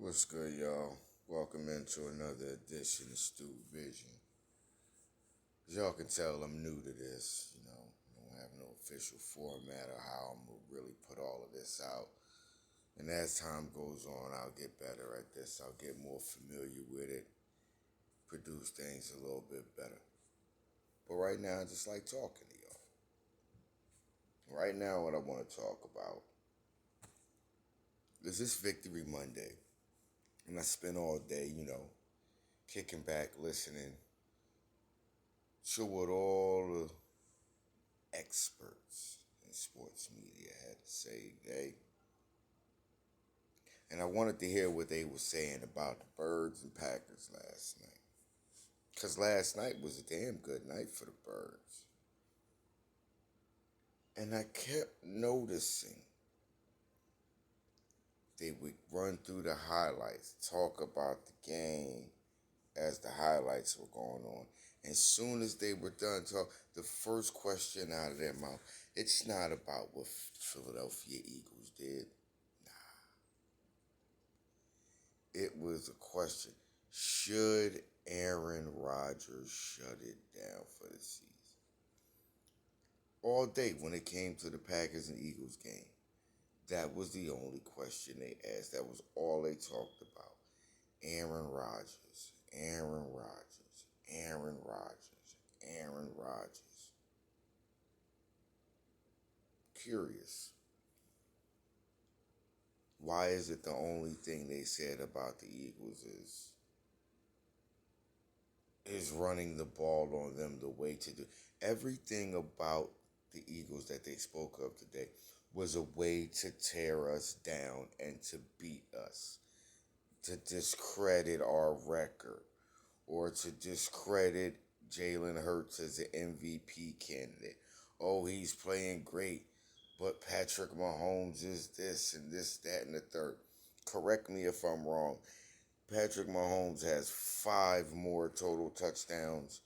What's good, y'all? Welcome into another edition of Stu Vision. As y'all can tell, I'm new to this. I don't have no official format or how I'm gonna really put all of this out. And as time goes on, I'll get better at this. I'll get more familiar with it, produce things a little bit better. But right now, I just like talking to y'all. Right now, what I want to talk about is this Victory Monday. And I spent all day, kicking back, listening to what all the experts in sports media had to say today. And I wanted to hear what they were saying about the Birds and Packers last night. Because last night was a damn good night for the Birds. And I kept noticing they would run through the highlights, talk about the game as the highlights were going on. As soon as they were done talking, the first question out of their mouth, it's not about what Philadelphia Eagles did. It was a question. Should Aaron Rodgers shut it down for the season? All day when it came to the Packers and Eagles game, that was the only question they asked. That was all they talked about. Aaron Rodgers, Aaron Rodgers, Aaron Rodgers, Aaron Rodgers. Curious. Why is it the only thing they said about the Eagles is running the ball on them the way to do everything about the Eagles that they spoke of today was a way to tear us down and to beat us, to discredit our record, or to discredit Jalen Hurts as an MVP candidate. Oh, he's playing great, but Patrick Mahomes is this and this, that, and the third. Correct me if I'm wrong. Patrick Mahomes has 5 more total touchdowns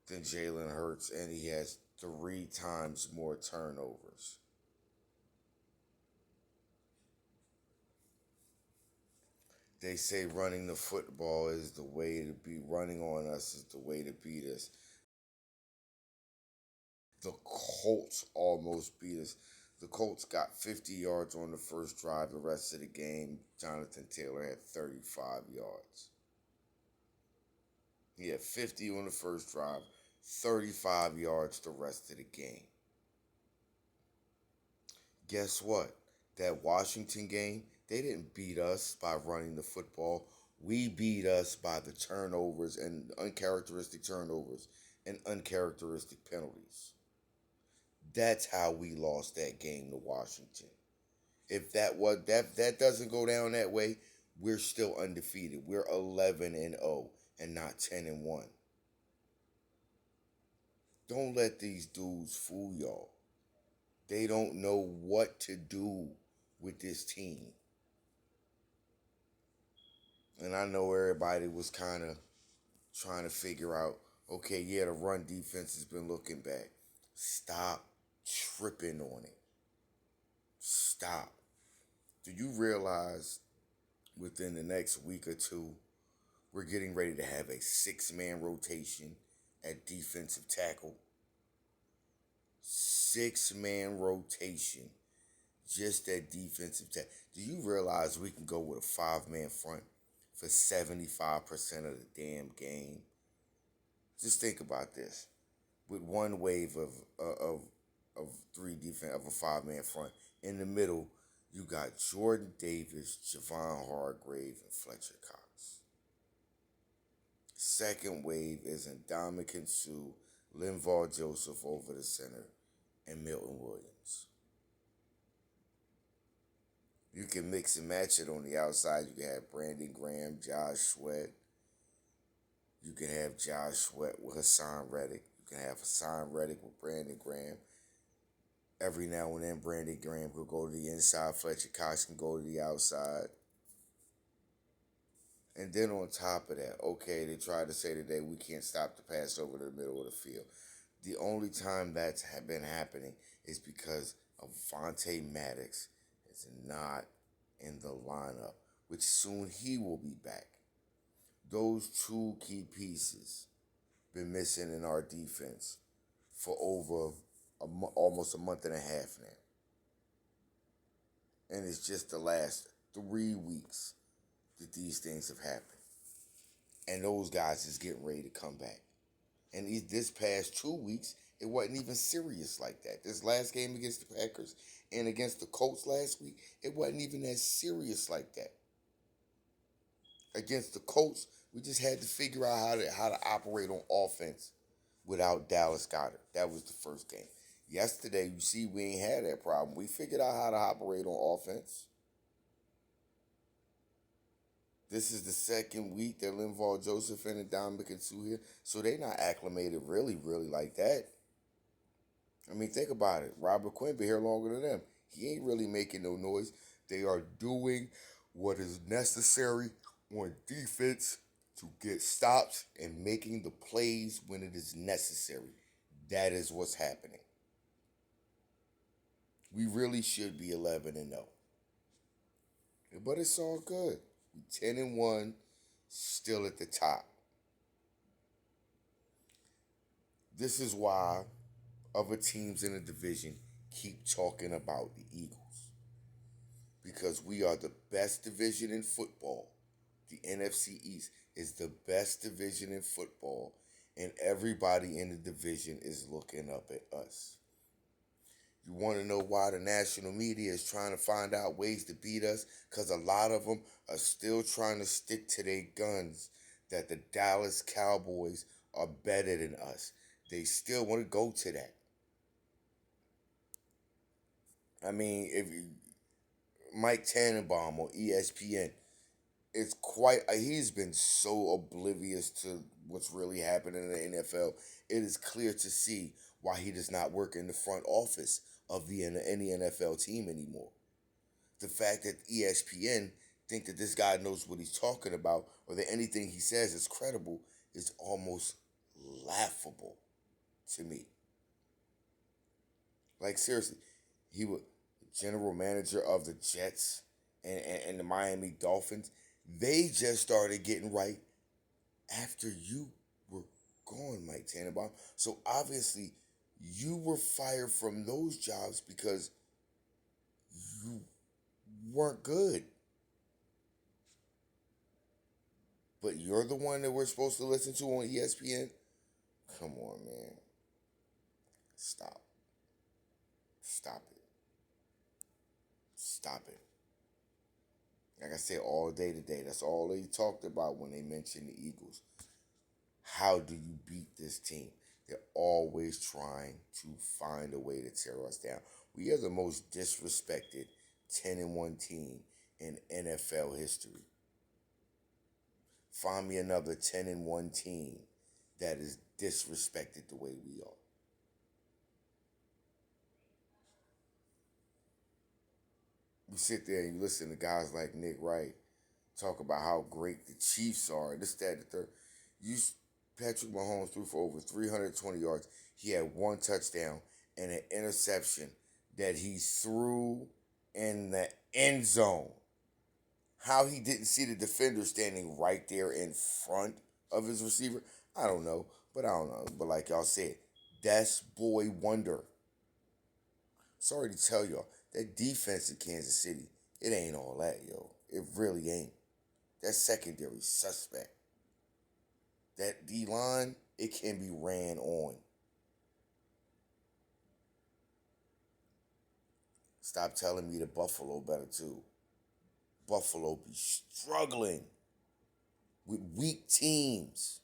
than Jalen Hurts, and he has 3 times more turnovers. They say running the football is the way to be, running on us is the way to beat us. The Colts almost beat us. The Colts got 50 yards on the first drive. The rest of the game, Jonathan Taylor had 35 yards. He had 50 on the first drive, 35 yards the rest of the game. Guess what? That Washington game, they didn't beat us by running the football. We beat us by the turnovers and uncharacteristic turnovers and uncharacteristic penalties. That's how we lost that game to Washington. If that doesn't go down that way, we're still undefeated. We're 11-0 and not 10-1. Don't let these dudes fool y'all. They don't know what to do with this team. And I know everybody was kind of trying to figure out, okay, yeah, the run defense has been looking bad. Stop tripping on it. Stop. Do you realize within the next week or two, we're getting ready to have a 6-man rotation at defensive tackle? 6-man rotation just at defensive tackle. Do you realize we can go with a 5-man front for 75% of the damn game? Just think about this. With one wave of 5-man front. In the middle, you got Jordan Davis, Javon Hargrave, and Fletcher Cox. Second wave is Ndamukong Suh, Linval Joseph over the center, and Milton Williams. You can mix and match it on the outside. You can have Brandon Graham, Josh Sweat. You can have Josh Sweat with Hassan Reddick. You can have Hassan Reddick with Brandon Graham. Every now and then, Brandon Graham could go to the inside. Fletcher Cox can go to the outside. And then on top of that, okay, they tried to say today we can't stop the pass over to the middle of the field. The only time that's been happening is because Avonte Maddox is not in the lineup, which soon he will be back. Those two key pieces been missing in our defense for over almost a month and a half now. And it's just the last 3 weeks that these things have happened. And those guys is getting ready to come back. And this past 2 weeks, it wasn't even serious like that. This last game against the Packers and against the Colts last week, it wasn't even as serious like that. Against the Colts, we just had to figure out how to operate on offense without Dallas Goedert. That was the first game. Yesterday, you see, we ain't had that problem. We figured out how to operate on offense. This is the second week that Linval Joseph and Ndamukong Suh here, so they not acclimated really like that. I mean, think about it. Robert Quinn been here longer than them. He ain't really making no noise. They are doing what is necessary on defense to get stops and making the plays when it is necessary. That is what's happening. We really should be 11-0. But it's all good. 10-1, still at the top. This is why other teams in the division keep talking about the Eagles. Because we are the best division in football. The NFC East is the best division in football, and everybody in the division is looking up at us. You want to know why the national media is trying to find out ways to beat us? Because a lot of them are still trying to stick to their guns that the Dallas Cowboys are better than us. They still want to go to that. I mean, if you, Mike Tannenbaum on ESPN, he's been so oblivious to what's really happening in the NFL. It is clear to see why he does not work in the front office of any NFL team anymore. The fact that ESPN think that this guy knows what he's talking about or that anything he says is credible is almost laughable to me. Like, seriously, he was general manager of the Jets and the Miami Dolphins. They just started getting right after you were gone, Mike Tannenbaum. So obviously, you were fired from those jobs because you weren't good. But you're the one that we're supposed to listen to on ESPN? Come on, man. Stop. Stop it. Stop it. Like I said, all day today, that's all they talked about when they mentioned the Eagles. How do you beat this team? They're always trying to find a way to tear us down. We are the most disrespected 10-1 team in NFL history. Find me another 10-1 team that is disrespected the way we are. You sit there and you listen to guys like Nick Wright talk about how great the Chiefs are, this, that, the third. Patrick Mahomes threw for over 320 yards. He had one touchdown and an interception that he threw in the end zone. How he didn't see the defender standing right there in front of his receiver, I don't know. But I don't know. But like y'all said, that's boy wonder. Sorry to tell y'all, that defense in Kansas City, it ain't all that, yo. It really ain't. That secondary suspect. That D-line, it can be ran on. Stop telling me that Buffalo better too. Buffalo be struggling with weak teams.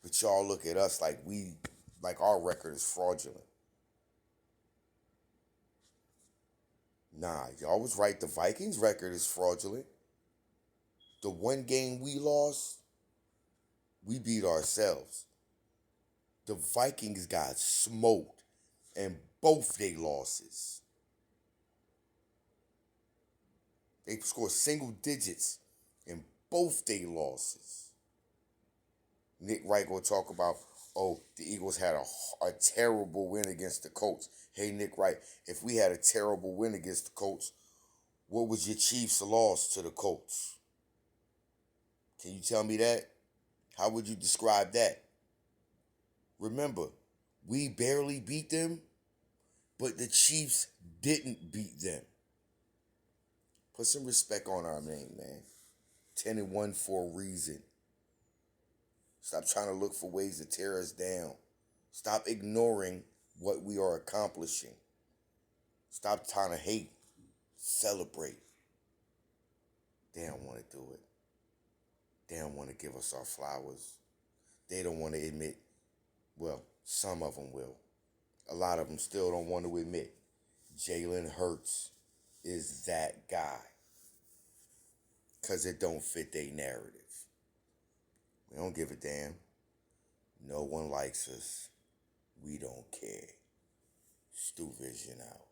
But y'all look at us like our record is fraudulent. Nah, y'all was right. The Vikings record is fraudulent. The one game we lost, we beat ourselves. The Vikings got smoked in both their losses. They scored single digits in both their losses. Nick Wright gonna talk about, oh, the Eagles had a terrible win against the Colts. Hey, Nick Wright, if we had a terrible win against the Colts, What was your Chiefs' loss to the Colts? Can you tell me that? How would you describe that? Remember, we barely beat them, but the Chiefs didn't beat them. Put some respect on our name, man. 10-1 for a reason. Stop trying to look for ways to tear us down. Stop ignoring what we are accomplishing. Stop trying to hate. Celebrate. They don't want to do it. They don't want to give us our flowers. They don't want to admit, well, some of them will. A lot of them still don't want to admit Jalen Hurts is that guy. Because it don't fit their narrative. We don't give a damn. No one likes us. We don't care. Stu Vision out.